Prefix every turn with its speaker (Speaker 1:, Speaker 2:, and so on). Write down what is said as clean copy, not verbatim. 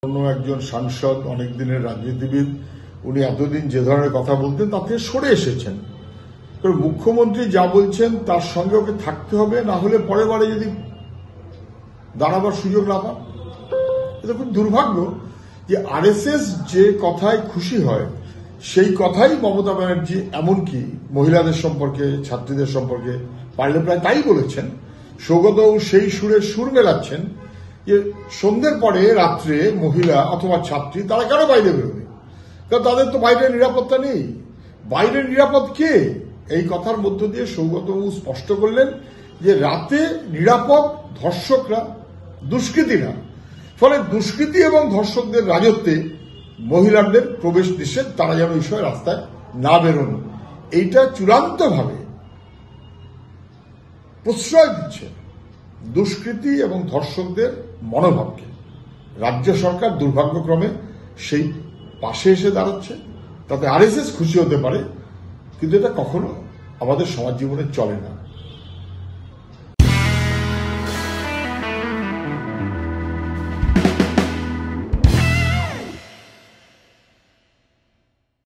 Speaker 1: অন্য একজন সাংসদ, অনেক দিনের রাজনীতিবিদ, উনি এতদিন যে ধরনের কথা বলতেন তাতে সরে এসেছেন। মুখ্যমন্ত্রী যা বলছেন তার সঙ্গে ওকে থাকতে হবে, না হলে পরের বারে যদি দাঁড়াবার সুযোগ না পান। এটা খুব দুর্ভাগ্য যে আরএসএস যে কথায় খুশি হয় সেই কথাই মমতা ব্যানার্জি এমনকি মহিলাদের সম্পর্কে, ছাত্রীদের সম্পর্কে পারলে প্রায় তাই বলেছেন। সৌগতও সেই সুরে সুর মেলাচ্ছেন যে সন্ধ্যের পরে রাত্রে মহিলা অথবা ছাত্রী তারা কেন বাইরে বেরোবে, কারণ তাদের তো বাইরের নিরাপত্তা নেই। বাইরের নিরাপদ কে? এই কথার মধ্য দিয়ে সৌগতবাবু স্পষ্ট করলেন যে রাতে নিরাপদ ধর্ষকরা, দুষ্কৃতীরা। ফলে দুষ্কৃতী এবং ধর্ষকদের রাজত্বে মহিলাদের প্রবেশ নিষেধ, তারা যেন এই সময় রাস্তায় না বেরোন। এইটা চূড়ান্তভাবে প্রশ্রয় দিচ্ছে দুষ্কৃতী এবং ধর্ষকদের মনোভাবকে। রাজ্য সরকার দুর্ভাগ্যক্রমে সেই পাশে এসে দাঁড়াচ্ছে। তাতে আরএসএস খুশি হতে পারে, কিন্তু এটা কখনো আমাদের সমাজ জীবনে চলে না।